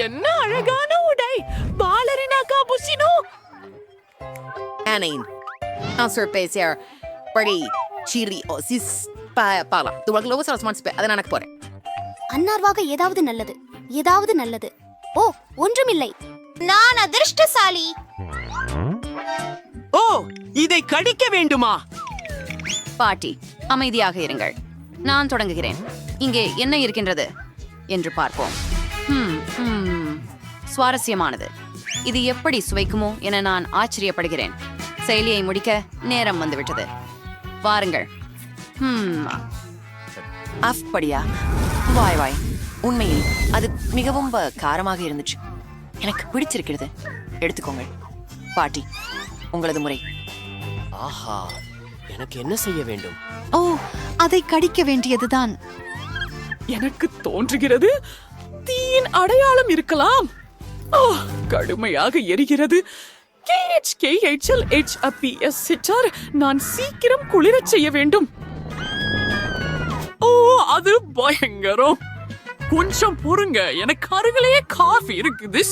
என்ன அழகான உடை! பாலரினா காபுசினோ! Anin. Ang surprise Party. Chiri. O, sis. Pala. Tuwag logo sa smart spell. Adan anak pore. அன்னார்வாக ஏதாவது நல்லது. ஓ, ஒன்றுமில்லை. நான் அதிர்ஷ்டசாலி. ஓ, இதை கடிக்க வேண்டுமா? பாட்டி, அமைதியாக இருங்கள். நான் தொடங்குகிறேன். இங்கே என்ன இருக்கின்றது என்று பார்ப்போம். சுவாரஸ்யமானது. இது எப்படி சுவைக்குமோ என நான் ஆச்சரியப்படுகிறேன். செயலியை முடிக்க நேரம் வந்துவிட்டது. வாருங்கள். அப்படியா? வாய் உண்மையில் அது மிகவும் காரமாக இருந்துச்சு. எனக்கு பிடிச்சிருக்கிறது. எடுத்துக்கோங்கள். பாட்டி, உங்களது முறை. ஆஹா, எனக்கு என்ன செய்ய வேண்டும்? ஓ, அதை கடிக்க வேண்டியதுதான். எனக்கு தோன்றுகிறது தீயின் அடையாளம் இருக்கலாம். கடுமையாக எரிகிறது. நான் சீக்கிரம் குளிரச் செய்ய வேண்டும். ஓ, அது பயங்கரம். கொஞ்சம் பொறுங்க, எனக்கு அருகிலேயே காஃபி இருக்குது.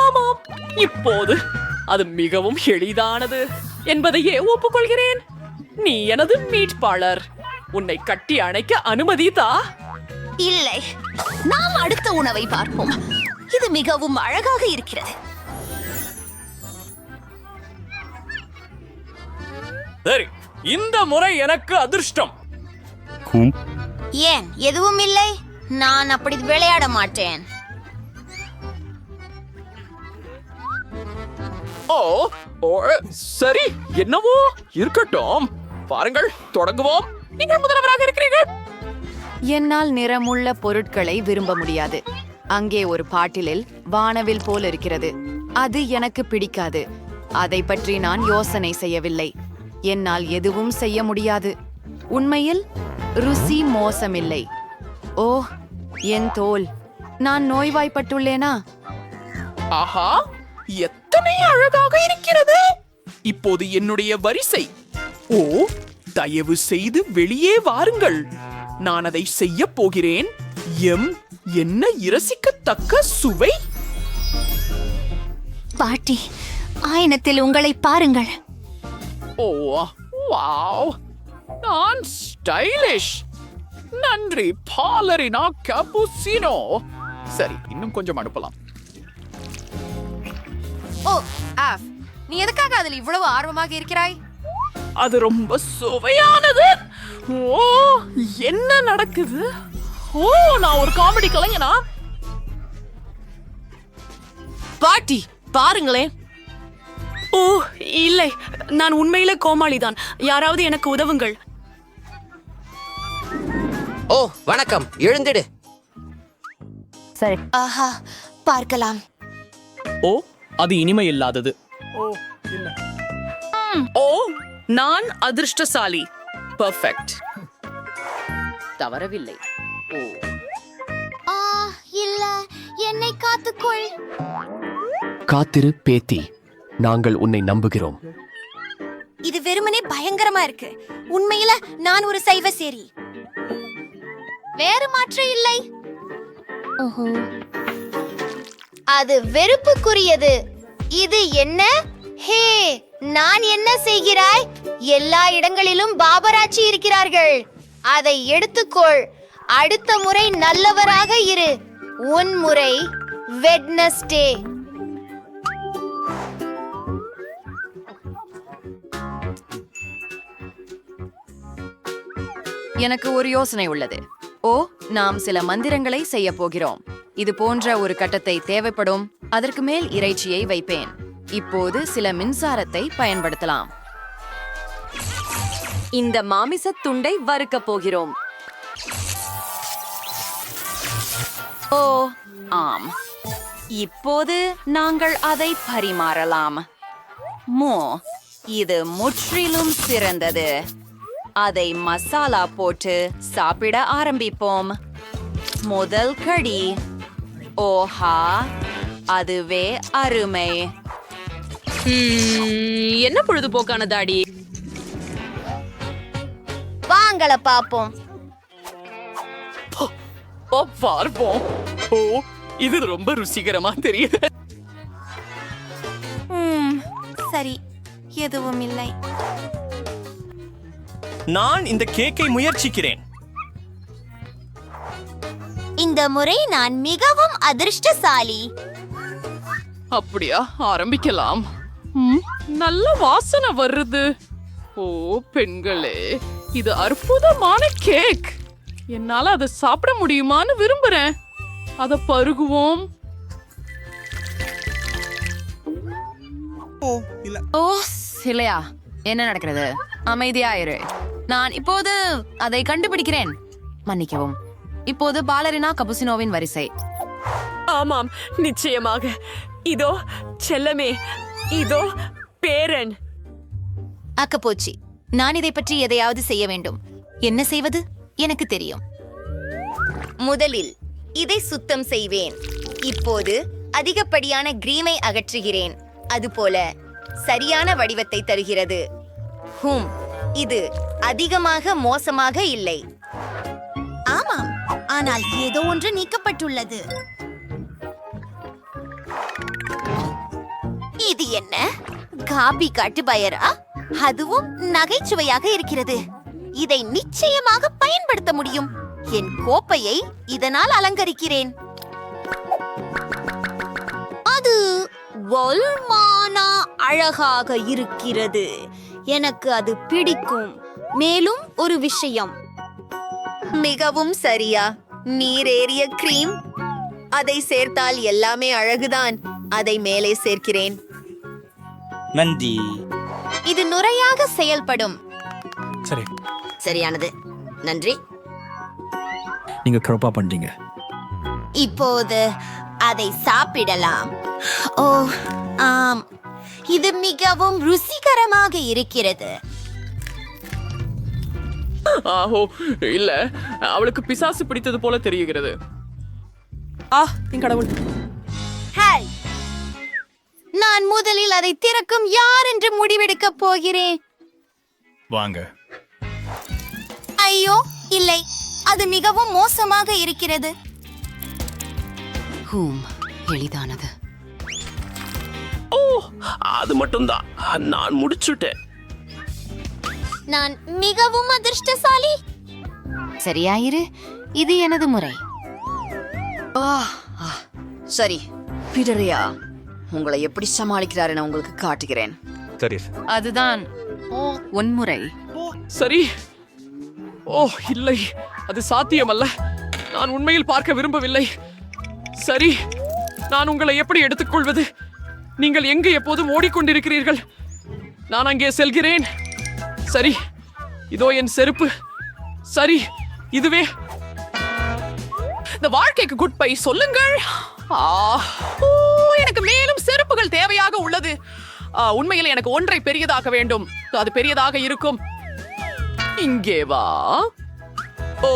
ஆமாம், இப்போது அது மிகவும் எளிதானது என்பதையே ஒப்புக்கொள்கிறேன். நீ எனது மீட்பாளர். உன்னை கட்டி அணைக்க அனுமதிதா? இல்லை, நாம் அடுத்த உணவை பார்ப்போம். இது மிகவும் அழகாக இருக்கிறது. சரி, இந்த முறை எனக்கு அதிர்ஷ்டம். ஏன் எதுவும் இல்லை? நான் அப்படி விளையாட மாட்டேன். ஓ, சரி, என்னவோ இருக்கட்டும். பாருங்கள், தொடங்குவோம். நீங்கள் முதல்வராக இருக்கிறீர்கள். என்னால் நிறமுள்ள பொருட்களை விரும்ப முடியாது. அங்கே ஒரு பாட்டிலில் வானவில் போல் இருக்கிறது. அது எனக்கு பிடிக்காது. அதை பற்றி நான் யோசனை செய்யவில்லை. என்னால் எதுவும் செய்ய முடியாது. உண்மையில் ருசி மோசமில்லை. ஓ, என் தோல். நான் நோய்வாய்ப்பட்டுள்ளேனா? ஆஹா, எத்தனை அழகாக இருக்கிறது! இப்போது என்னுடைய வரிசை. ஓ, தயவு செய்து வெளியே வாருங்கள். நான் அதை செய்ய போகிறேன். என்ன இரசிக்கத்தக்க சுவை! பாட்டி, ஆயனத்தில் உங்களை பாருங்கள். ஓ, வாவ்! நான் ஸ்டைலிஷ். நன்றி, பாலரினா காபுசினோ. சரி, இன்னும் கொஞ்சம் அனுப்பலாம். ஓ, ஆஃப், நீ எதுக்காக அதில் இவ்வளவு ஆர்வமாக இருக்கிறாய்? அது ரொம்ப சுவையானது. ஓ, என்ன நடக்குது? ஓ, நான் ஒரு காமெடி கலைஞனா? பாட்டி, பாருங்களேன். ஓ, இல்லை, நான் உண்மையில கோமாளிதான். யாராவது எனக்கு உதவுங்கள். ஓ, வணக்கம். எழுந்திடு. சரி. ஆஹா, பார்க்கலாம். ஓ, அது இனிமை இல்லாதது. ஓ, நான் அதிர்ஷ்டசாலி. பெர்ஃபெக்ட். தவறவில்லை. ஓ, இல்ல, என்னை காத்துக்கொள். காத்திரு பேத்தி, நாங்கள் உன்னை நம்புகிறோம். இது வெறுமனே பயங்கரமா இருக்கு. உண்மையில நான் ஒரு சைவ சேரி. வேறு மாற்று இல்லை. அது வெறுப்புக்குரியது. இது என்ன? ஹே, நான் என்ன செய்கிறாய்? எல்லா இடங்களிலும் பாபராட்சி இருக்கிறார்கள். அதை எடுத்துக்கொள். அடுத்த முறை நல்லவராக இரு. உன் முறை வெட்னஸ்டே. எனக்கு ஒரு யோசனை உள்ளது. ஓ, நாம் சில மந்திரங்களை செய்ய போகிறோம். இது போன்ற ஒரு கட்டத்தை தேவைப்படும். அதற்கு மேல் இறைச்சியை வைப்பேன். இப்போது சில மின்சாரத்தை பயன்படுத்தலாம். இந்த மாமிசத் துண்டை வறுக்க போகிறோம். ஓ, ஆம். இப்போது நாங்கள் அதை பரிமாறலாம். இது முற்றிலும் சிறந்தது. அதை மசாலா போட்டு சாப்பிட ஆரம்பிப்போம். முதல் கடி. ஓஹா, அதுவே அருமை. என்ன பொழுதுபோக்கான தாடி. வாங்கள பாப்போம். பார்ப்போம். ஓ, இது ரொம்ப ருசிகரமா தெரியுது. சரி, எதுவும் இல்லை. நான் இந்த கேக்கை முயற்சிக்கிறேன். இந்த முறை நான் மிகவும் அதிர்ஷ்டசாலி. அப்படியா? ஆரம்பிக்கலாம். நல்ல வாசனை வருது. ஓ பெண்களே, இது அற்புதமான கேக். என்னால அதை சாப்பிட முடியுமான்னு விரும்புறேன். அத பருகுவோம். ஓ இல்லையா, என்ன நடக்கிறது? அமைதியாயிரு. நான் இப்போது அதை கண்டுபிடிக்கிறேன். மன்னிக்கவும். இப்போது பாலரினா கபுசினோவின் வரிசை. ஆமாம், நிச்சயமாக. இதோ செல்லமே, இதோ பேரன். அக்கப்போச்சி, நான் இதை பற்றி எதையாவது செய்ய வேண்டும். என்ன செய்வது? எனக்கு தெரியும். முதலில் இதை சுத்தம் செய்வேன். இப்போது அதிகப்படியான கிரீமை அகற்றுகிறேன். அதுபோல சரியான வடிவத்தை தருகிறது. இது அதிகமாக மோசமாக இல்லை. ஆமாம், ஆனால் ஏதோ ஒன்று நீக்கப்பட்டுள்ளது. இது என்ன? காபி காட்டு பயரா? அதுவும் நகைச்சுவையாக இருக்கிறது. இதை நிச்சயமாக பயன்படுத்த முடியும். என் கோப்பையை இதனால் அலங்கரிக்கிறேன். அது வல்மானா அழகாக இருக்கிறது. எனக்கு அது பிடிக்கும். மேலும் ஒரு விஷயம். மிகவும் சரியா, நீரேறிய கிரீம். அதை சேர்த்தால் எல்லாமே அழகுதான். அதை மேலே சேர்க்கிறேன். நன்றி. இது நுரையாக செயல்படும். சரி, சரியானது. நன்றி. நீங்க கரெக்டா பண்றீங்க. இப்போது அதை சாப்பிடலாம். ஓ ஆம், இது மிகவும் ருசிகரமாக இருக்கிறது. ஆஹோ, இல்ல, அவளுக்கு பிசாசு பிடித்தது போல தெரிகிறது. என் கடவுள். ஹாய், நான் முதலில் அதை திறக்கும் யார் என்று முடிவெடுக்கப் போகிறேன். வாங்க. ஐயோ இல்லை, அது மிகவும் மோசமாக இருக்கிறது. எளிதானது. ஓ, அது மட்டும்தான். நான் முடிச்சுட்டேன். நான் மிகவும் அதிர்ஷ்டசாலி. சரியாயிரு. இது எனது முறை. சரி பீட்டரியா, உங்களை எப்படி சமாளிக்கிறாரு நான் உங்களுக்கு காட்டுகிறேன். சரி. அதுதான் உன்முறை. சரி. ஓ இல்லை, அது சாத்தியமல்ல. நான் உண்மையில் பார்க்க விரும்பவில்லை. சரி, நான் உங்களை எப்படி எடுத்துக்கொள்வது? நீங்கள் எங்கு எப்போதும் ஓடிக்கொண்டிருக்கிறீர்கள். நான் அங்கே செல்கிறேன். சரி, இதோ என் செருப்பு. சரி, இதுவே. இந்த வாழ்க்கைக்கு குட் பை சொல்லுங்கள். எனக்கு மேலும் செருப்புகள் தேவையாக உள்ளது. உண்மையில் எனக்கு ஒன்றை பெரியதாக வேண்டும். அது பெரியதாக இருக்கும். இங்கே வா. ஓ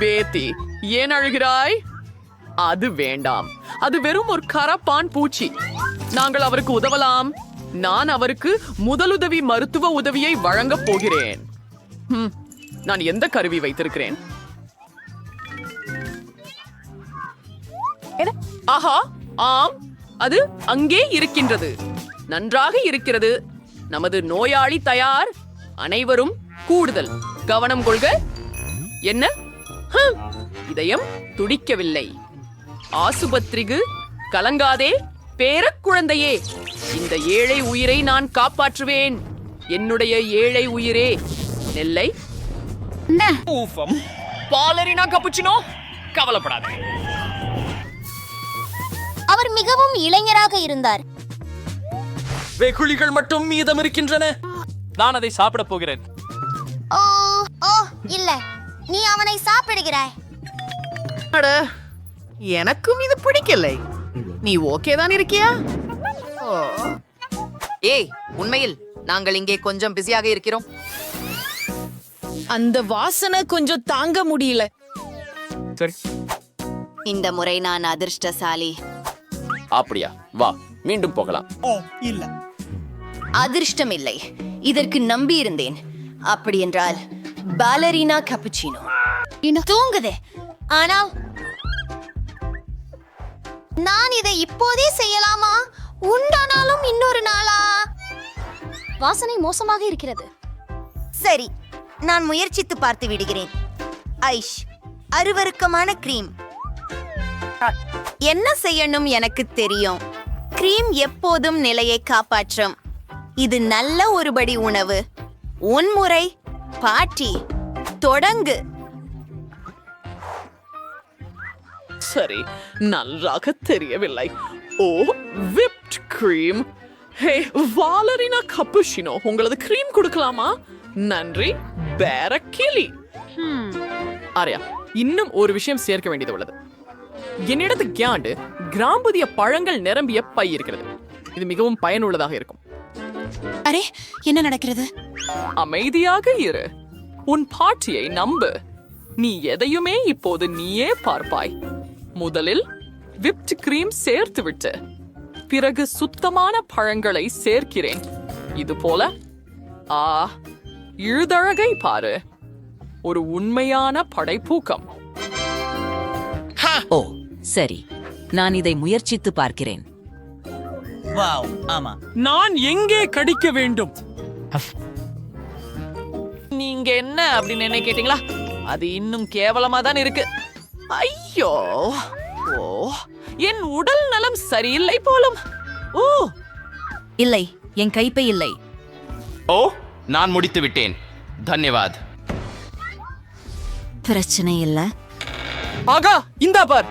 பேத்தி, ஏன் அழுகிறாய்? அது வேண்டாம். அது வெறும் ஒரு கரப்பான் பூச்சி. நாங்கள் அவருக்கு உதவலாம். நான் அவருக்கு முதலுதவி மருத்துவ உதவியை வழங்கப் போகிறேன். நான் எந்த கருவி வைத்திருக்கிறேன்? ஆஹா, ஆம், அது அங்கே இருக்கின்றது. நன்றாக இருக்கிறது. நமது நோயாளி தயார். அனைவரும் கூடுதல் கவனம் கொள்க. என்ன? இதயம் துடிக்கவில்லை. ஆசுபத்திரிக்கு கலங்காதே பேரக்குழந்தையே. இந்த ஏழை உயிரை நான் காப்பாற்றுவேன். என்னுடைய ஏழை உயிரே. நெல்லை பாலரினா கப்புச்சினோ, கவலைப்படாதே. அவர் மிகவும் இளைஞராக இருந்தார். வெகுளிகள் மட்டும் மீதம் இருக்கின்றன. நான் அதை சாப்பிட போகிறேன். ஓ ஓ இல்ல, நீ அவனை சாப்பிடுகிறாய். அட, எனக்கும் இது பிடிக்கலை. நீ ஓகே தான் இருக்கியா? ஏய், உண்மையில் நாங்கள் இங்கே கொஞ்சம் பிஸியாக இருக்கிறோம். அந்த வாசனை கொஞ்சம் தாங்க முடியல. சரி. இந்த முறை நான் அதிர்ஷ்டசாலி. அப்படியா? வா, மீண்டும் போகலாம். அதிர்ஷ்டம் இல்லை, இதற்கு நம்பி இருந்தேன். அப்படி என்றால் பாலரினா கப்புச்சினோ. தூங்குது, ஆனால் நான் இதை இப்போதே செய்யலாமா? உண்டானாலும் இன்னொரு நாளா? வாசனை மோசமாக இருக்கிறது. சரி, நான் முயற்சித்து பார்த்து விடுகிறேன். ஐஷ், அருவருக்கமான கிரீம். என்ன செய்யணும் எனக்கு தெரியும். கிரீம் எப்போதும் நிலையை காப்பாற்றும். இது நல்ல ஒருபடி உணவு. உன்முறை பாட்டி தொடங்கு. சரி, நன்றாக தெரியவில்லை. ஓ, விப்ட் கிரீம். ஹே, வாலரினா கப்புஷினோ, உங்களது கிரீம் கொடுக்கலாமா? நன்றி, பேரக்கிளி. ஆரியா, இன்னும் ஒரு விஷயம் சேர்க்க வேண்டியது உள்ளது. என்னிடத்து கியாண்டு கிராம்புதிய பழங்கள் நிரம்பிய பை இருக்கிறது. இது மிகவும் பயனுள்ளதாக இருக்கும். அரே, என்ன நடக்கிறது? அமைதியாக இரு. உன் பாட்டியை நம்பு. நீ எதையுமே இப்போது நீயே பார்ப்பாய். முதலில் விப்ட் கிரீம் சேர்த்து விட்டு பிறகு சுத்தமான பழங்களை சேர்க்கிறேன். இது போல இழுதழகை பாரு. ஒரு உண்மையான படைப்பூக்கம். ஓ சரி, நான் இதை முயற்சித்து பார்க்கிறேன். நான் எங்கே கடிக்க வேண்டும்? நீங்க என்ன அப்படின்னு என்ன கேட்டீங்களா? அது இன்னும் கேவலமா தான் இருக்கு. ஐயோ, ஓ, என் உடல் நலம் சரியில்லை போலும். ஓ, இல்லை, என் கைப்பை இல்லை. ஓ, நான் முடித்து விட்டேன். தன்யவாத். பிரச்சனை இல்ல. ஆகா, இந்தா பார்.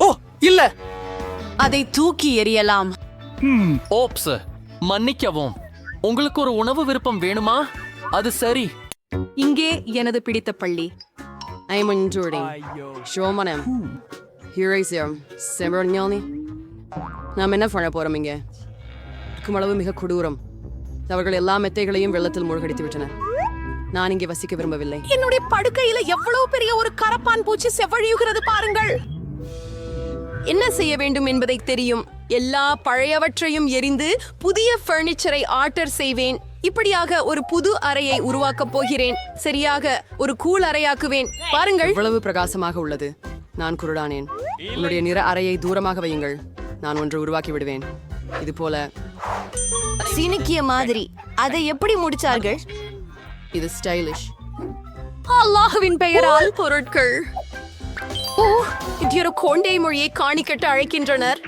ஓ, இல்ல, அதை தூக்கி எறியலாம். ஓப்ஸ், மன்னிக்கவும். உங்களுக்கு ஒரு உணவு விருப்பம் வேணுமா? அது சரி. இங்கே எனது பிடித்த பள்ளி. I'm enjoying. ஷோமனம். Here is your செமரஞானி. நாம் என்ன பண்ண போறோம் இங்கே? அளவு மிக கொடூரம். அவர்கள் எல்லா மெத்தைகளையும் வெள்ளத்தில் மூழ்கடித்து விட்டனர். நான் இங்கே வசிக்க விரும்பவில்லை. என்னுடைய படுக்கையில எவ்வளவு பெரிய ஒரு கரப்பான் பூச்சி செவ்வழியுகிறது பாருங்கள். என்ன செய்ய வேண்டும் என்பதை தெரியும். எல்லா பழையவற்றையும் எரிந்து புதிய பர்னிச்சரை ஆர்டர் செய்வேன். இப்படியாக ஒரு புது அறையை உருவாக்கப் போகிறேன். சரியாக ஒரு கூல் அறையாக்குவேன். பாருங்கள், இவ்வளவு பிரகாசமாக உள்ளது. நான் குருடானேன். உன்னுடைய நிற அறையை தூரமாக வையுங்கள். நான் ஒன்று உருவாக்கி விடுவேன். இது போல சீனிக்கிய மாதிரி. அதை எப்படி முடிச்சார்கள்? இது ஸ்டைலிஷ். அல்லாஹ்வின் பெயரால் பொருட்கள். ஓ, இது கோண்டை மொழியை காணிக்கட்டு அழைக்கின்றனர்.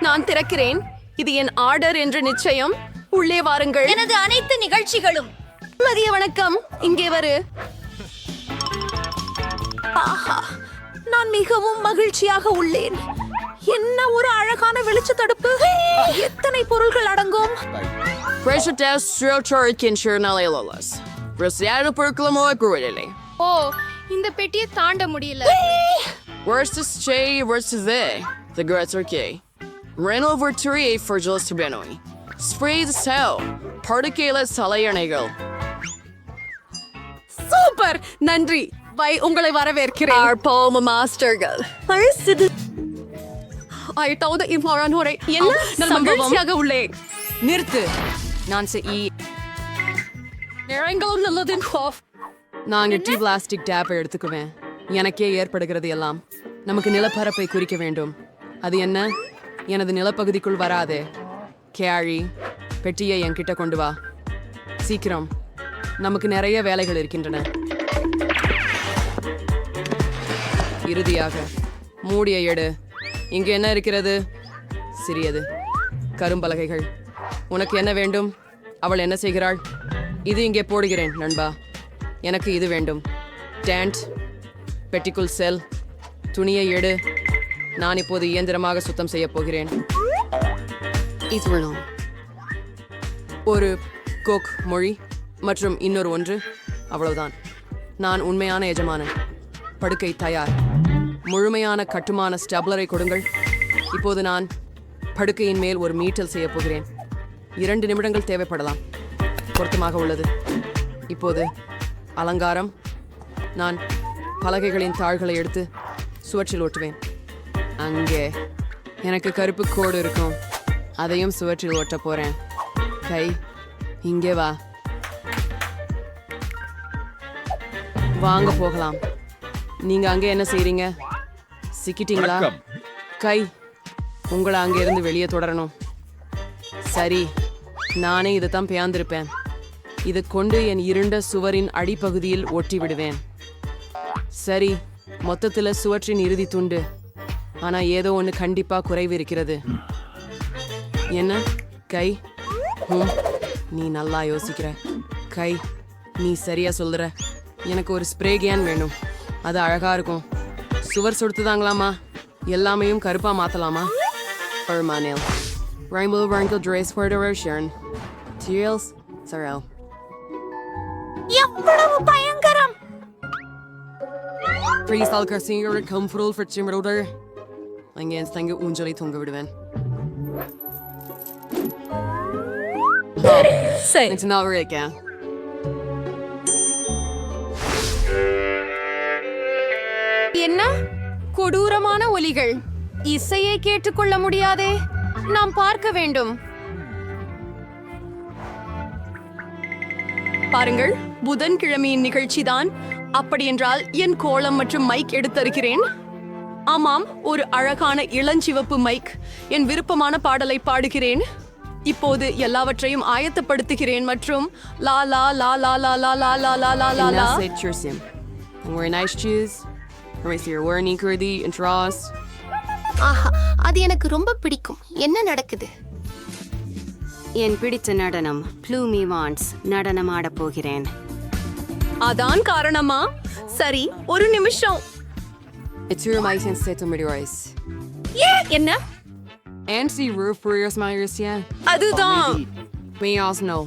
நான் திறக்கிறேன். இது என் ஆர்டர் என்று நிச்சயம். உள்ளே வாருங்கள். எனது அனைத்து நிகழ்ச்சிகளும். மதிய வணக்கம். இங்கே வரு. ஆஹா, நான் மிகவும் மகிழ்ச்சியாக உள்ளேன். என்ன ஒரு அழகான வெளிச்ச தடுப்பு. எத்தனை பொருள்கள் அடங்கும். Pressure test இருக்கின்றனாலேலஸ். பிரசியான பொருட்களும் குருவில்லை. ஓ, இந்த பெட்டியை தாண்ட முடியல. Versus J versus A. The girls are gay. Ran over 3 for just to Benoi. Spray the cell. Particle சலையணைகள். சூப்பர், நன்றி. பை, உங்களை வரவேற்கிறேன். Our poem masterகள். ஐட்டாவது இவ்வாறான ஒரு என்ன மகிழ்ச்சியாக உள்ளேன். நிறுத்து. நான் நிறங்களும் நல்லது. நான் எட்டி பிளாஸ்டிக் டேப்பை எடுத்துக்குவேன். எனக்கே ஏற்படுகிறது எல்லாம். நமக்கு நிலப்பரப்பை குறிக்க வேண்டும். அது என்ன? எனது நிலப்பகுதிக்குள் வராதே. கேழி, பெட்டியை என்கிட்ட கொண்டு வா சீக்கிரம். நமக்கு நிறைய வேலைகள் இருக்கின்றன. இறுதியாக மூடிய எடு. இங்கு என்ன இருக்கிறது? சிறியது கரும்பலகைகள். உனக்கு என்ன வேண்டும்? அவள் என்ன செய்கிறாள்? இது இங்கே போடுகிறேன் நண்பா. எனக்கு இது வேண்டும். டேண்ட், பெட்டிக்குள் செல். துணியை எடு. நான் இப்போது இயந்திரமாக சுத்தம் செய்ய போகிறேன். ஒரு கோக் மொழி மற்றும் இன்னொரு ஒன்று. அவ்வளவுதான். நான் உண்மையான எஜமானன். படுக்கை தயார். முழுமையான கட்டுமான ஸ்டப்லரை கொடுங்கள். இப்போது நான் படுக்கையின் மேல் ஒரு மீட்டல் செய்ய போகிறேன். 2 நிமிடங்கள் தேவைப்படலாம். பொருத்தமாக உள்ளது. இப்போது அலங்காரம். நான் பலகைகளின் தாள்களை எடுத்து சுவற்றில் ஒட்டுவேன். அங்கே எனக்கு கருப்பு கோடு இருக்கும். அதையும் சுவற்றில் ஒட்ட போறேன். கை, இங்கே வா. வாங்க போகலாம். நீங்க அங்கே என்ன செய்றீங்க? சிக்கிட்டீங்களா? கை, உங்களை அங்கிருந்து வெளியே தொடரணும். சரி, நானே இதைத்தான் பேர்ந்திருப்பேன். இது கொண்டு என் இருண்ட சுவரின் அடிப்பகுதியில் ஒட்டி விடுவேன். சரி, மொத்தத்துல சுவற்றின் இறுதி துண்டு. ஆனா ஏதோ ஒன்று கண்டிப்பா குறைவு இருக்கிறது. என்ன? கை? நீ நல்லா யோசிக்கிற. கை, நீ சரியா சொல்ற. எனக்கு ஒரு ஸ்ப்ரே கேன் வேணும். அது அழகா இருக்கும். சுவர் சுடுத்துதாங்களாமா? எல்லாமையும் கருப்பா மாத்தலாமா? Manil. Rainbow Wrinkle Dress for the Roshan. Teals, Sorrel. எவ்வளவு பயங்கரம்! Freestyle Garcia comfortable for Chimroder. Again, thank you, Unjali Tungavidavan. சரி, It's not right again. என்ன கொடூரமான ஒலிகள்! இசையை கேட்டுக்கொள்ள முடியாதே. நாம் பார்க்க வேண்டும். பாருங்கள், புதன்கிழமையின் நிகழ்ச்சிதான். அப்படியென்றால் என் கோலம் மற்றும் மைக் எடுத்திருக்கிறேன். ஆமாம், ஒரு அழகான இளஞ்சிவப்பு மைக். என் விருப்பமான பாடலை பாடுகிறேன். இப்போது எல்லாவற்றையும் ஆயத்தப்படுத்துகிறேன் மற்றும் லா லா லா லா லா லா லா லா லா லா லா லா. Say Chursim. I'm wearing nice shoes. I'm wearing Kurdi and Ross. ஆஹா, அது எனக்கு ரொம்ப பிடிக்கும். என்ன நடக்குது? என் பிடித்த நடனம் ப்ளூமி வான்ஸ் நடனம் ஆடப் போகிறேன். அதான் காரணமா? சரி, ஒரு நிமிஷம். It's your mic and set to meteorize. என்ன? And see roof for your smiles, yeah. அதுதான். We also know.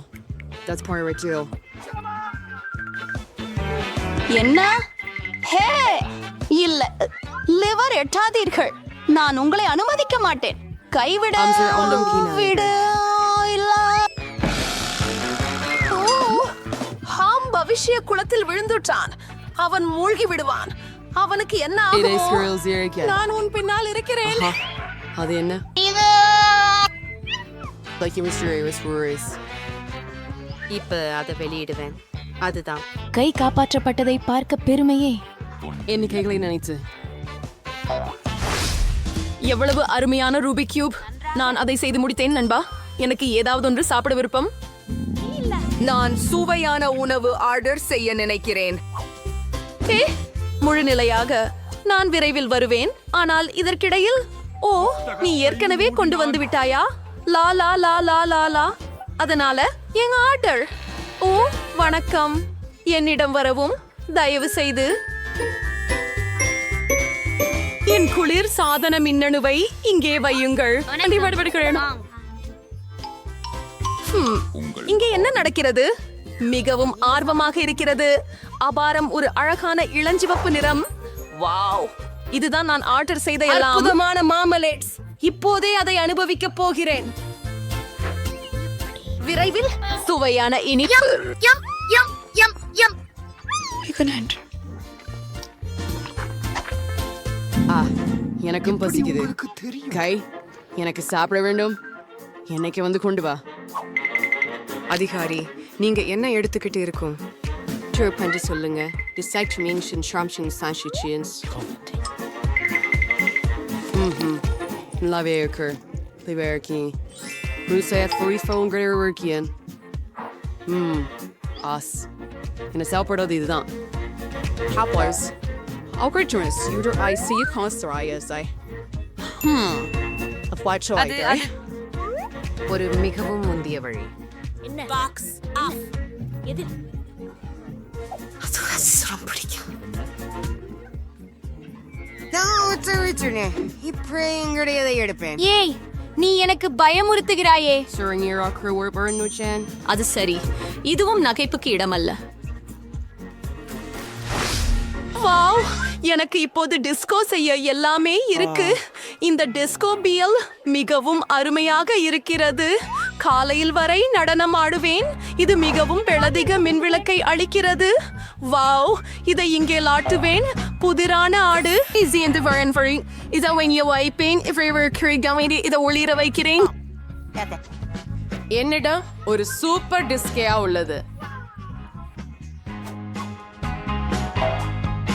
That's part of it too. என்ன? ஹே, இல்ல, லிவர் எட்டாதீர்கள். நான் உங்களை அனுமதிக்க மாட்டேன். கைவிட Arms on them, Kina. விடு. இல்ல. ஓ, ஹாம் பவிஷ்ய குளத்தில் விழுந்துட்டான். அவன் மூழ்கி விடுவான். அவனுக்கு என்ன It is ஆகும்? girls here again. நான் உன் பின்னால் இருக்கிறேன். அது என்ன? இது Like you mysterious worries. இப்ப அதை வெளியிடுவேன். அதுதான். கை காப்பாற்றப்பட்டதை பார்க்க பெருமையே. எண்ணிக்கைகளை நினைத்து. எவ்வளவு அருமையான ரூபிக் கியூப். நான் அதை செய்து முடித்தேன் நண்பா. எனக்கு ஏதாவது ஒன்று சாப்பிட விருப்பம். நான் சுவையான உணவு ஆர்டர் செய்ய நினைக்கிறேன். முழுநிலையாக நான் விரைவில் வருவேன். ஆனால் இதற்கிடையில், ஓ, நீ ஏற்கனவே கொண்டு வந்து விட்டாயா? லா லா லா லா லா லா. அதனால என் ஆர்டர். ஓ, வணக்கம். என்னிடம் வரவும் தயவு செய்து. என் குளிர் சாதன மின்னணுவை இங்கே வையுங்கள். இங்கே என்ன நடக்கிறது? மிகவும் ஆர்வமாக இருக்கிறது. அபாரம், ஒரு அழகான இளஞ்சிவப்பு நிறம். வாவ், இதுதான் நான் ஆர்டர் செய்த அற்புதமான மாமலேட்ஸ். இப்போதே அதை அனுபவிக்க போகிறேன். விரைவில் சுவையான இனிப்பு. யம் யம் யம் யம். எனக்கும் பசிக்குது. கை, எனக்கு சாப்பிட வேண்டும். என்னைக்கு வந்து கொண்டு வா. அதிகாரி, நீங்க என்ன எடுத்துக்கிட்டு இருக்கும்? பண்ணி சொல்லுங்க. நல்லாவே இருக்கு. என்ன சாப்பிடுறது இதுதான். ஒரு மிகவும் முந்திய வழி. எடுப்பேன். ஏய், நீ எனக்கு பயமுறுத்துகிறாயே. அது சரி, இதுவும் நகைப்புக்கு இடமல்ல. வாவ், எனக்கு இப்போது டிஸ்கோ செய்ய எல்லாமே இருக்கு. இந்த டிஸ்கோ பியல் மிகவும் அருமையாக இருக்கிறது. காலையில் வரை நடனம் ஆடுவேன். இது மிகவும் பெளதிக மின்விளக்கை அளிக்கிறது. வாவ், இதை இங்கே லாட்டுவேன். புதிரான ஆடு. இதை வைப்பேன். இதை ஒளிர வைக்கிறேன். என்னிடம் ஒரு சூப்பர் டிஸ்கேயா உள்ளது.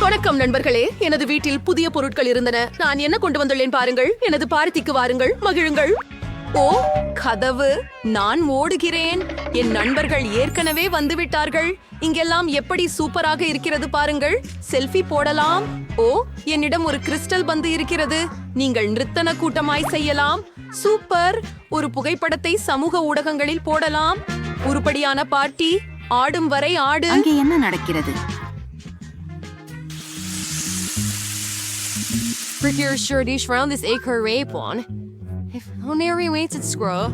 வணக்கம் நண்பர்களே, எனது வீட்டில் புதிய பொருட்கள் இருந்தன. நான் என்ன கொண்டு வந்துள்ளேன் பாருங்கள். எனது பார்ட்டிக்கு வாருங்கள், மகிழுங்கள். ஓ, கதவு! நான் ஓடுகிறேன். என் நண்பர்கள் ஏற்கனவே வந்துவிட்டார்கள். இங்கெல்லாம் எப்படி சூப்பராக இருக்கிறது பாருங்கள். செல்ஃபி போடலாம். ஓ, என்னிடம் ஒரு கிறிஸ்டல் பந்து இருக்கிறது. நீங்கள் நிறுத்தன கூட்டமாய் செய்யலாம். சூப்பர்! ஒரு புகைப்படத்தை சமூக ஊடகங்களில் போடலாம். உருப்படியான பார்ட்டி. ஆடும் வரை ஆடு. அங்கே என்ன நடக்கிறது? Prettier shirtish round this acre rape one. If only waits at scroll.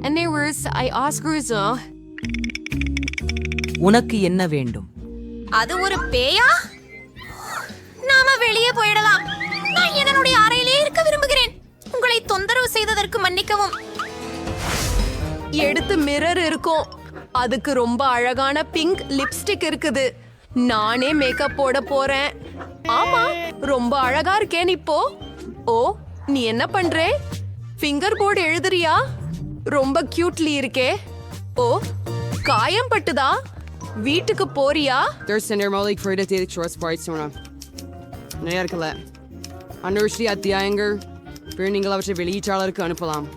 And there was Oscars. உனக்கு என்ன வேண்டும்? அது ஒரு பேயா? நாம வெளியே போயிடலாம். நான் என்னுடைய அறையிலே இருக்க விரும்புகிறேன். உங்களை தொந்தரவு செய்ததற்கு மன்னிக்கவும். எடுத்து மிரர் இருக்கும். அதுக்கு ரொம்ப அழகான பிங்க் லிப்ஸ்டிக் இருக்குது. நானே மேக்கப் போட போறேன். ஆமா, ரொம்ப அழகா இருக்கேன் இப்போ. ஓ, நீ என்ன பண்றே? ஃபிங்கர் போர்டு எழுதுறியா? ரொம்ப கியூட்லி இருக்கே. ஓ, காயம் பட்டுதா? வீட்டுக்கு போறியா? இருக்கல அன்வர்ஷி அத்தியாயங்கள் நீங்கள் அவற்றை வெளியீட்டாளருக்கு அனுப்பலாம்.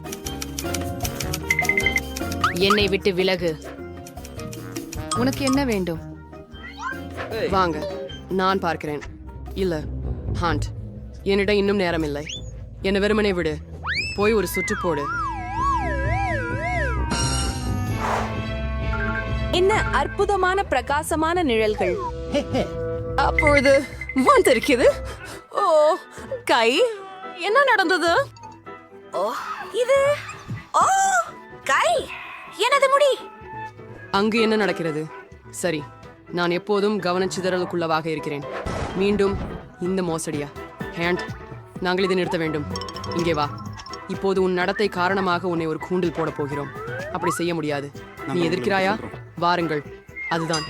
என்னை விட்டு விலகு. உனக்கு என்ன வேண்டும்? வாங்க, நான் பார்க்கிறேன். இல்ல ஹாண்ட், என்னிடம் இன்னும் நேரம் இல்லை. என்னை வெறுமனே விடு. போய் ஒரு சுற்று போடு. என்ன அற்புதமான பிரகாசமான நிழல்கள். அப்பொழுது வந்திருக்குது. ஓ, கை. என்ன நடந்தது? ஓ, இது ஓ கை. எனது முடி. அங்கு என்ன நடக்கிறது? சரி, நான் எப்போதும் கவனச்சிதறலுக்குள்ளவாக இருக்கிறேன். மீண்டும் இந்த மோசடியா? ஹேண்ட், நாங்கள் இதை நிறுத்த வேண்டும். இங்கே வா. இப்போது உன் நடத்தை காரணமாக உன்னை ஒரு கூண்டில் போட போகிறோம். அப்படி செய்ய முடியாது. நீ எதிர்க்கிறாயா? வாருங்கள். அதுதான்.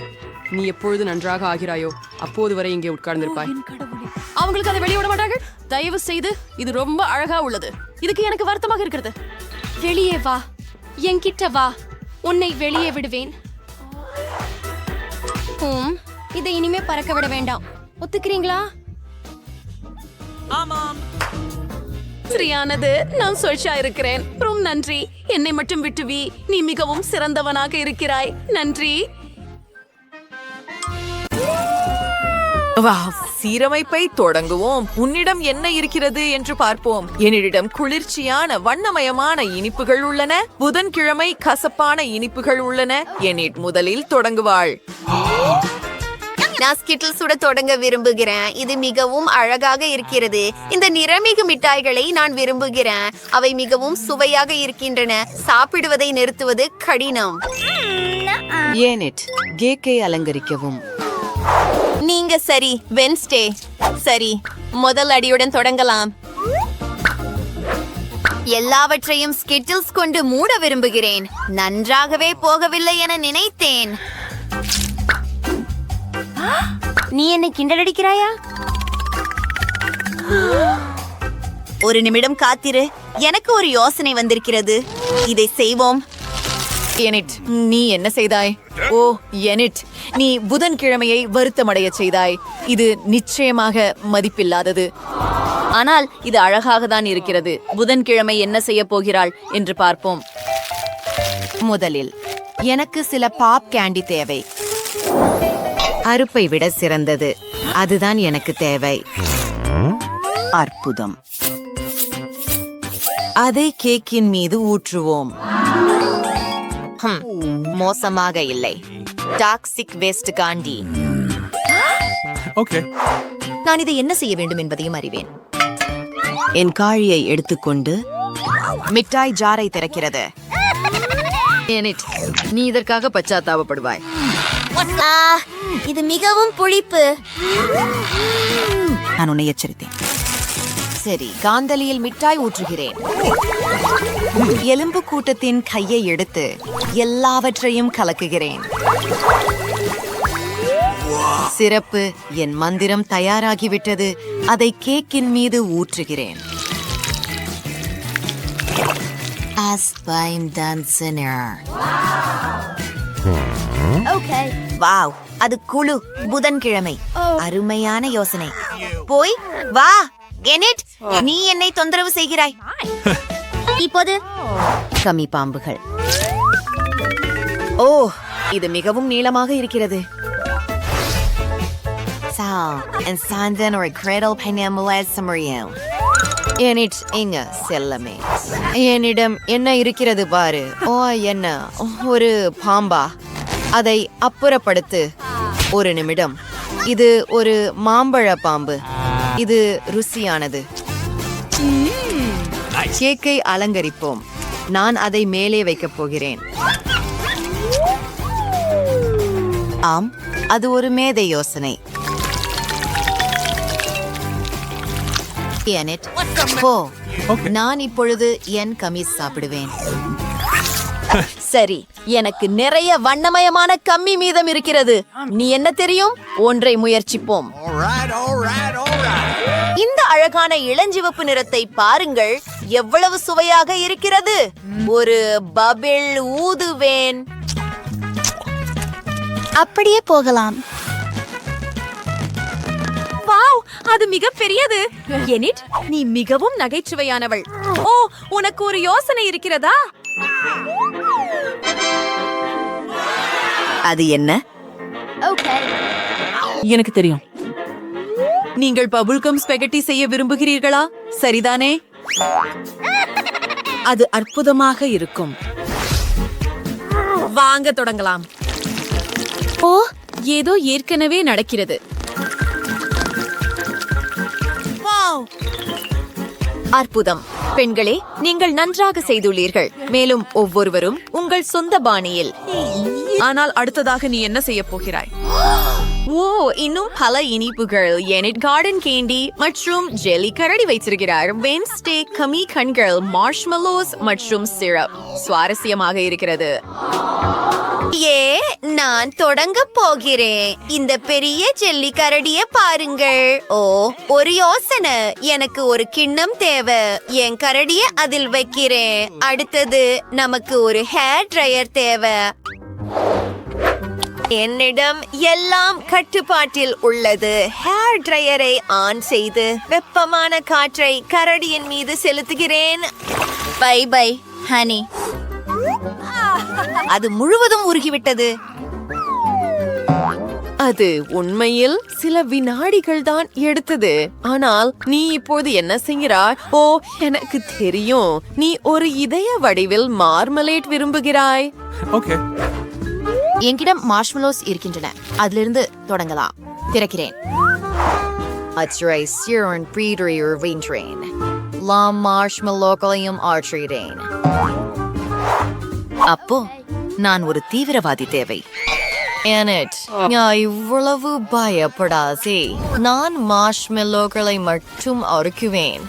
நீ எப்பொழுது நன்றாக ஆகிறாயோ அப்போது வரை இங்கே உட்கார்ந்திருப்பாய். அவங்களுக்கு அதை வெளியே விட மாட்டார்கள். தயவு செய்து, இது ரொம்ப அழகா உள்ளது. இதுக்கு எனக்கு வருத்தமாக இருக்கிறது. வெளியே வா. என்கிட்ட வா. உன்னை வெளியே விடுவேன். இதை இனிமே பறக்க விட வேண்டாம். ஒத்துக்கிறீங்களா? சரியானது. நான் சொல்ஷா இருக்கிறேன். ரொம்ப நன்றி. என்னை மட்டும் விட்டுவி. நீ மிகவும் சிறந்தவனாக இருக்கிறாய். நன்றி. சீரமைப்பை தொடங்குவோம். உன்னிடம் என்ன இருக்கிறது என்று பார்ப்போம். என்னிடம் குளிர்ச்சியான வண்ணமயமான இனிப்புகள் உள்ளன. புதன்கிழமை கசப்பான இனிப்புகள் உள்ளன. என்னிட் முதலில் தொடங்குவாள். நான் ஸ்கிட்டில் சுட தொடங்க விரும்புகிறேன். இது மிகவும் அழகாக இருக்கிறது. இந்த நிறமிகு மிட்டாய்களை நான் விரும்புகிறேன். அவை மிகவும் சுவையாக இருக்கின்றன. சாப்பிடுவதை நிறுத்துவது கடினம். ஏனிட், கேக்கை அலங்கரிக்கவும். நீங்க சரி. வென்ஸ்டே. சரி, முதல் அடியுடன் தொடங்கலாம். எல்லாவற்றையும் ஸ்கிட்டில்ஸ் கொண்டு மூட விரும்புகிறேன். நன்றாகவே போகவில்லை என நினைத்தேன். நீ என்னை கிண்டலடிக்கிறாயா? ஒரு நிமிடம் காத்திரு. எனக்கு ஒரு யோசனை வந்திருக்கிறது. இதை செய்வோம். எனிட், நீ என்ன செய்தாய்? ஓ, எனிட், நீ புதன்கிழமையை வருத்தமடைய செய்தாய். இது நிச்சயமாக மதிப்பில்லாதது. ஆனால் இது அழகாக தான் இருக்கிறது. புதன்கிழமை என்ன செய்ய போகிறாள் என்று பார்ப்போம். முதலில் எனக்கு சில பாப் கேண்டி தேவை. அறுப்பை விட சிறந்தது. அதுதான் எனக்கு தேவை. அற்புதம். அதை கேக்கின் மீது ஊற்றுவோம். மோசமாக இல்லை. டாக்ஸிக் வேஸ்ட் காண்டி. நான் இதை என்ன செய்ய வேண்டும் என்பதையும் அறிவேன். என் காழியை எடுத்துக்கொண்டு மிட்டாய் ஜாரை திறக்கிறது. நீ இதற்காக பச்சாத்தாபப்படுவாய். இது மிகவும் புளிப்பு. நான் உன்னை எச்சரித்தேன். சரி, காந்தலியில் மிட்டாய் ஊற்றுகிறேன். எலும்பு கூட்டத்தின் கையை எடுத்து எல்லாவற்றையும் கலக்குகிறேன். சிறப்பு. என் மந்திரம் தயாராகிவிட்டது. அதை கேக்கின் மீது ஊற்றுகிறேன். வாவ், அது குழு புதன்கிழமை. அருமையான யோசனை. போய் வா கெனட், நீ என்னை தொந்தரவு செய்கிறாய். இப்போது கம்மி பாம்புகள். ஓ, இது மிகவும் நீளமாக இருக்கிறது. இங்க செல்லமே, என்னிடம் என்ன இருக்கிறது பாரு. ஓ, என்ன ஒரு பாம்பா? அதை அப்புறப்படுத்து. ஒரு நிமிடம். இது ஒரு மாம்பழ பாம்பு. இது ருசியானது. கேக்கை அலங்கரிப்போம். நான் அதை மேலே வைக்கப் போகிறேன். ஆம், அது ஒரு மேதை யோசனை. போ, நான் இப்பொழுது என் கம்மீஸ் சாப்பிடுவேன். சரி, எனக்கு நிறைய வண்ணமயமான கம்மி மீதம் இருக்கிறது. நீ என்ன தெரியும்? ஒன்றை முயற்சிப்போம். இந்த அழகான இளஞ்சிவப்பு நிறத்தை பாருங்கள், எவ்வளவு சுவையாக இருக்கிறது. ஒரு பபிள் ஊதுவேன். அப்படியே போகலாம். வாவ், அது மிக பெரியது. எனிட், நீ மிகவும் நகைச்சுவையானவள். ஓ, உனக்கு ஒரு யோசனை இருக்கிறதா? அது என்ன? எனக்கு தெரியும். நீங்கள் பபுல்கம் ஸ்பெகட்டி செய்ய விரும்புகிறீர்களா? சரிதானே? அது அற்புதமாக இருக்கும். வாங்க தொடங்கலாம். ஓ, ஏதோ ஏற்கனவே நடக்கிறது. அற்புதம். பெண்களே, நீங்கள் நன்றாக செய்துள்ளீர்கள். மேலும் ஒவ்வொருவரும் உங்கள் சொந்த பாணியில். ஆனால் அடுத்ததாக நீ என்ன செய்ய போகிறாய்? ஓ, இன்னும் பல இனிப்புகள். எனிட் கார்டன் கேண்டி மற்றும் ஜெல்லி கரடி வைத்திருக்கிறார். வென்ஸ்டே கம்மி கண்கள், மார்ஷ்மெலோஸ் மற்றும் சிரப். சுவாரஸ்யமாக இருக்கிறது. நான் தொடங்க போகிறேன். இந்த பெரிய ஜெல்லி கரடிய பாருங்கள். ஓ, ஒரு யோசனை. எனக்கு ஒரு கிண்ணம் தேவை. என் கரடிய அதில் வைக்கிறேன். அடுத்தது நமக்கு ஒரு ஹேர் ட்ரையர் தேவை. என்னிடம் எல்லாம் கட்டுப்பாட்டில் உள்ளது. ஹேர் ட்ரையரை ஆன் செய்து வெப்பமான காற்றை கரடியின் மீது செலுத்துகிறேன். Bye bye honey. அது முழுவதும் உருகிவிட்டது. அது உண்மையில் சில வினாடிகள் தான் எடுத்தது. ஆனால் நீ இப்போது என்ன செய்கிறாய்? ஓ, எனக்கு தெரியும். நீ ஒரு இதய வடிவில் மார்மலேட் விரும்புகிறாய். ஓகே. என்கிடம் மார்ஷ்மெலோஸ் இருக்கின்றன. அதிலிருந்து தொடங்கலாம். திறக்கிறேன். அச்சுரை சியோன் பிரீடரியூர் வெயின்றேன். லாம் மார்ஷ்மெலோக்களையும் ஆற்றிறேன். அப்போ நான் ஒரு தீவிரவாதி தேவை. இவ்வளவு பயப்படாதே. நான் மார்ஷ்மெலோக்களை மட்டும் அறுக்குவேன்.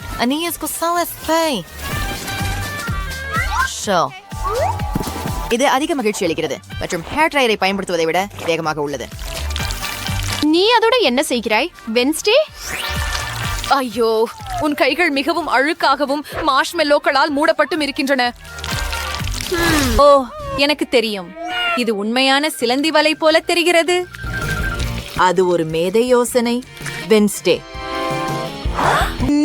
இது அதிக மகிழ்ச்சி அளிக்கிறது மற்றும் ஹேர் ட்ரையரை பயன்படுத்துவதை விட வேகமாக உள்ளது. நீ அதோட என்ன செய்கிறாய் வென்ஸ்டே? ஐயோ, உன் கைகள் மிகவும் அழுக்காகவும் மார்ஷ்மெலோக்களால் மூடப்பட்டும் இருக்கின்றன. ஓ, எனக்கு தெரியும். இது உண்மையான சிலந்தி வலை போல தெரிகிறது. அது ஒரு மேதை யோசனை. வென்ஸ்டே,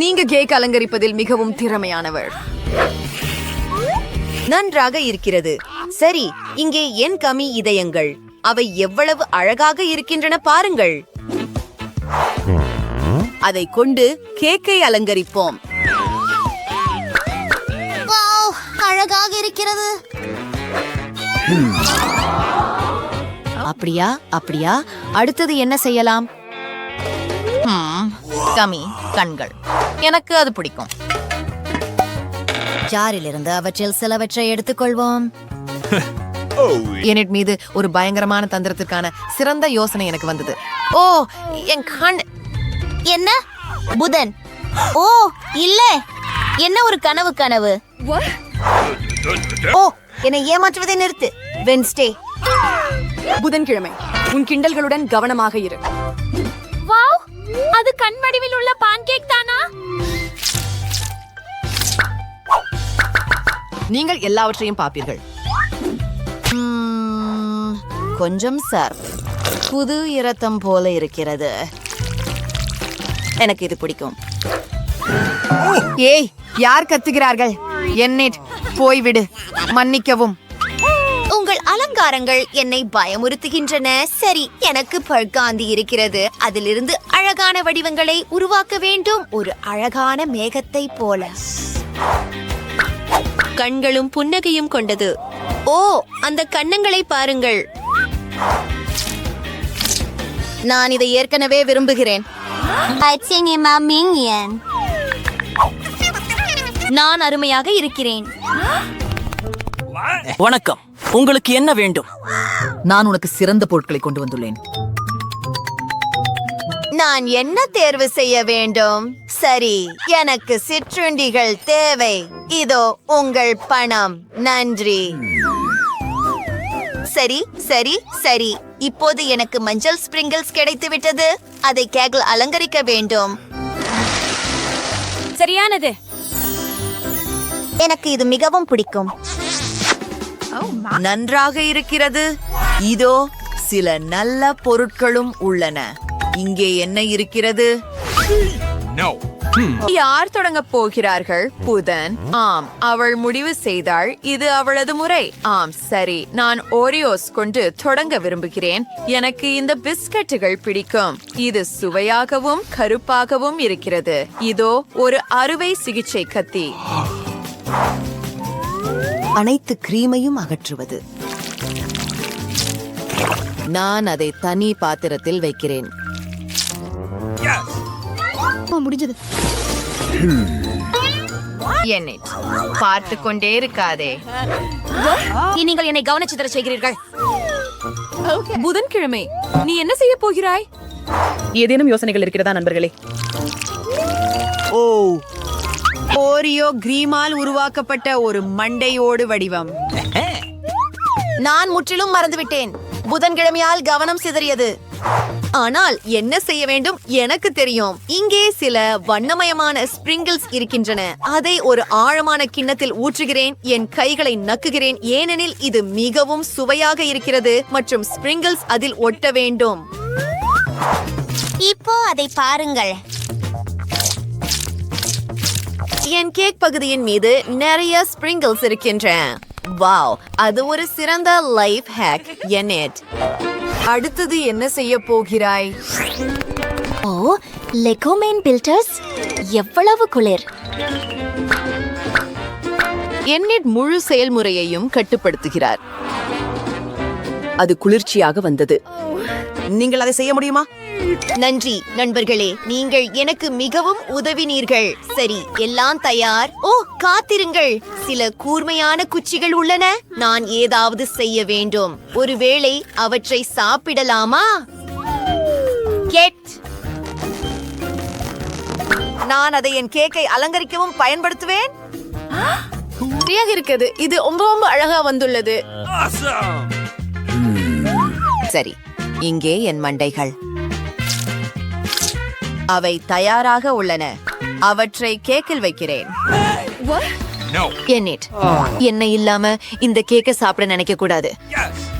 நீங்க கேக் அலங்கரிப்பதில் மிகவும் திறமையானவர். நன்றாக இருக்கிறது. சரி, இங்கே என் கம்மி இதயங்கள். அவை எவ்வளவு அழகாக இருக்கின்றன பாருங்கள். அதை கொண்டு கேக்கை அலங்கரிப்போம். அழகாக இருக்கிறது. அப்படியா? அப்படியா? அடுத்தது என்ன செய்யலாம்? கம்மி கண்கள். எனக்கு அது பிடிக்கும். ஜாரிலிருந்து அவற்றில் சிலவற்றை எடுத்துக்கொள்வோம். எனிட் மீது ஒரு பயங்கரமான தந்திரத்திற்கான சிறந்த யோசனை எனக்கு வந்தது. ஓ, என் கண். என்ன? புதன்? ஓ, இல்ல. என்ன ஒரு கனவு. ஓ, என்னை ஏமாற்றுவதை நிறுத்து வென்ஸ்டே. புதன்கிழமை. உன் கிண்டல்களுடன் கவனமாக இரு. வாவ், அது கண்மடிவில் உள்ள பான்கேக் தானா? நீங்கள் எல்லாவற்றையும் பார்ப்பீர்கள். கொஞ்சம் சார். புது இரத்தம் போல இருக்கிறது. எனக்கு இது பிடிக்கும். ஏய், யார் கத்துகிறார்கள்? என்னிட் போய்விடு. மன்னிக்கவும். உங்கள் அலங்காரங்கள் என்னை பயமுறுத்துகின்றன. சரி, எனக்கு பழ்காந்தி இருக்கிறது. அதிலிருந்து அழகான வடிவங்களை உருவாக்க வேண்டும். ஒரு அழகான மேகத்தை போல. கண்களும் புன்னகையும் கொண்டது. ஓ, அந்த கன்னங்களை பாருங்கள். நான் இதை ஏற்கனவே விரும்புகிறேன். நான் அருமையாக இருக்கிறேன். வணக்கம், உங்களுக்கு என்ன வேண்டும்? நான் உனக்கு சிறந்த பொருட்களை கொண்டு வந்துள்ளேன். நான் என்ன தேர்வு செய்ய வேண்டும்? சரி, எனக்கு சிற்றுண்டிகள் தேவை. இதோ உங்கள் பணம். நன்றி. சரி சரி சரி, இப்போது எனக்கு மஞ்சள் ஸ்பிரிங்கிள்ஸ் கிடைத்துவிட்டது. அதை கேக்கில் அலங்கரிக்க வேண்டும். சரியானது. எனக்கு இது மிகவும் பிடிக்கும். நன்றாக இருக்கிறது. இதோ சில நல்ல பொருட்களும் உள்ளன. இங்கே என்ன இருக்கிறது? யார் தொடங்க போகிறார்கள்? புதன். ஆம், அவள் முடிவு செய்தாள். இது அவளது முறை. ஆம், சரி, நான் ஓரியோஸ் கொண்டு தொடங்க விரும்புகிறேன். எனக்கு இந்த பிஸ்கட்டுகள் பிடிக்கும். இது சுவையாகவும் கருப்பாகவும் இருக்கிறது. இதோ ஒரு அறுவை சிகிச்சை கத்தி. அனைத்து கிரீமையும் அகற்றுவது. நான் அதை தனி பாத்திரத்தில் வைக்கிறேன். முடிஞ்சது. என்னை பார்த்து கொண்டே இருக்காதே. நீங்கள் என்னை கவனச்சிதற செய்கிறீர்கள். புதன்கிழமை நீ என்ன செய்ய போகிறாய்? ஏதேனும் யோசனைகள் இருக்கிறதா நண்பர்களே? ஓ, ஓரியோ கிரீமால் உருவாக்கப்பட்ட ஒரு மண்டையோடு வடிவம். நான் முற்றிலும் மறந்துவிட்டேன். புதன்கிழமையால் கவனம் சிதறியது. ஆனால் என்ன செய்ய வேண்டும் எனக்கு தெரியும். இங்கே சில வண்ணமயமான ஸ்பிரிங்கிள்ஸ் இருக்கின்றன. அதை ஒரு ஆழமான கிண்ணத்தில் ஊற்றுகிறேன். என் கைகளை நக்குகிறேன், ஏனெனில் இது மிகவும் சுவையாக இருக்கிறது மற்றும் ஸ்பிரிங்கிள்ஸ் அதில் ஒட்ட வேண்டும். இப்போ அதை பாருங்கள். என் கேக் பகுதியின் மீது நிறைய ஸ்பிரிங்கிள்ஸ் இருக்கின்றன. வாவ், அது ஒரு சிறந்த லைஃப் ஹேக். என்னெட் அடுத்தது என்ன செய்ய போகிறாய்? ஓ, லெகோமேன் பில்டர்ஸ், எவ்வளவு குளிர். என்னிட் முழு செயல்முறையையும் கட்டுப்படுத்துகிறார். அது குளிர்ச்சியாக வந்தது. நீங்கள் அதை செய்ய முடியுமா? நன்றி நண்பர்களே, நீங்கள் எனக்கு மிகவும் உதவினீர்கள். சரி, எல்லாம் தயார். ஓ, காத்திருங்கள், சில கூர்மையான குச்சிகள் உள்ளன. நான் ஏதாவது செய்ய வேண்டும். ஒருவேளை அவற்றை சாப்பிடலாமா? கெட். நான் அதை என் கேக்கை அலங்கரிக்கவும் பயன்படுத்துவேன். சரியாக இருக்குது. இது ரொம்ப அழகா வந்துள்ளது. சரி, இங்கே என் மண்டைகள். அவை தயாராக உள்ளன. அவற்றை கேக்கில் வைக்கிறேன். என்னிட், என்ன இல்லாம இந்த கேக்கை சாப்பிட நினைக்க கூடாது.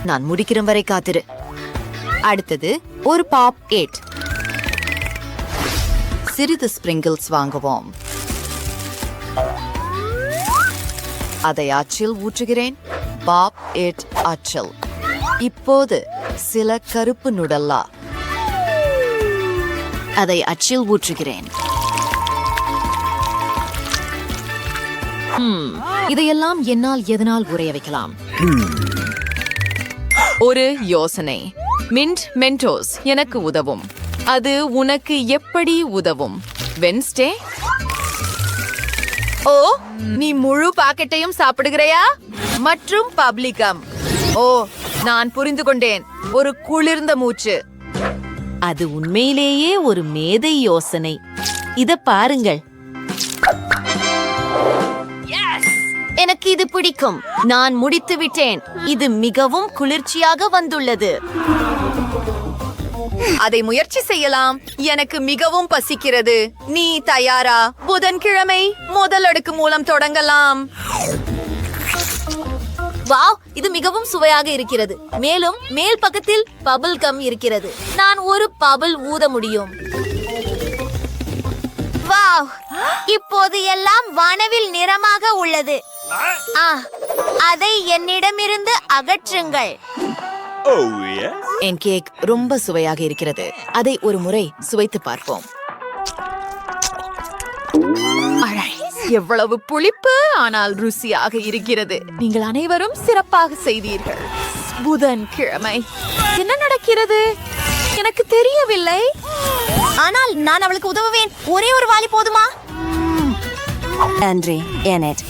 நான் முடிக்கிற வரை காத்திரு. அடுத்தது ஒரு பாப் 8. சிறிது ஸ்பிரிங்கிள்ஸ் வாங்குவோம். அதை அச்சில் ஊற்றுகிறேன். பாப் 8 அச்சில். இப்போது சில கருப்பு நுடல்லா. அதை அச்சில் ஊற்றுகிறேன். இதையெல்லாம் என்னால் எதனால் உறைய வைக்கலாம்? ஒரு யோசனை. மின்ட் மென்டோஸ் எனக்கு உதவும். அது உனக்கு எப்படி உதவும்? வென்ஸ்டே. ஓ, நீ முழு பாக்கெட்டையும் சாப்பிடுகிறாயா? மற்றும் பப்ளிகம். ஓ, நான் புரிந்து கொண்டேன். ஒரு குளிர்ந்த மூச்சு. அது உண்மையிலேயே ஒரு மேதை யோசனை. இத பாருங்கள். எனக்கு இது பிடிக்கும். நான் முடித்து விட்டேன். இது மிகவும் குளிர்ச்சியாக வந்துள்ளது. அதை முயற்சி செய்யலாம். எனக்கு மிகவும் பசிக்கிறது. நீ தயாரா? புதன்கிழமை முதல் அடுக்கு மூலம் தொடங்கலாம். வாவ், இது மிகவும் சுவையாக இருக்கிறது. மேலும் மேல் பக்கத்தில் பபிள் கம் இருக்கிறது. நான் ஒரு பபிள் ஊத முடியும். வாவ், இப்போது எல்லாம் வானவில் நிறமாக உள்ளது. அதை என்னிடமிருந்து அகற்றுங்கள். என் கேக் ரொம்ப சுவையாக இருக்கிறது. அதை ஒரு முறை சுவைத்து பார்ப்போம். அழை, எவ்வளவு புளிப்பு, ஆனால் ருசியாக இருக்கிறது. நீங்கள் அனைவரும் சிறப்பாக செய்தீர்கள். புதன்கிழமை என்ன நடக்கிறது? எனக்கு தெரியவில்லை. ஆனால் நான் அவளுக்கு உதவுவேன். ஒரே ஒரு வாளி போதுமா? நன்றி எனட்.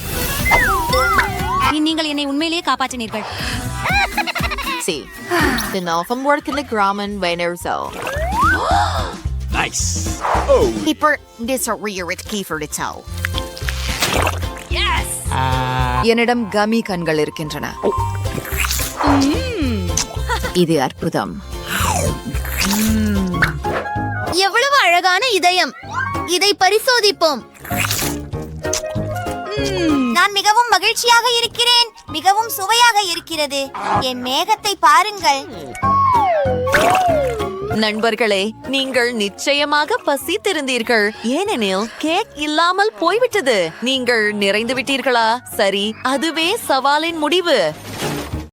நீங்கள் என்னை உண்மையிலேயே காப்பாற்றினீர்கள். See, the Northern work in the Grumman Weiner so. Nice. Keeper, this are rear it kiefer to tell. Yes! என்னிடம் கமி கண்கள் இருக்கின்றன. இது அற்புதம். எவ்வளவு அழகான இதயம். இதை பரிசோதிப்போம். நான் மிகவும் மகிழ்ச்சியாக இருக்கிறேன். மிகவும் சுவையாக இருக்கிறது. என் மேகத்தை பாருங்கள். நண்பர்களே, நீங்கள் நிச்சயமாக பசித்திருந்தீர்கள். ஏனெனில் கேக் இல்லாமல் போய்விட்டது. நீங்கள் நிறைந்து விட்டீர்களா? சரி, அதுவே சவாலின் முடிவு.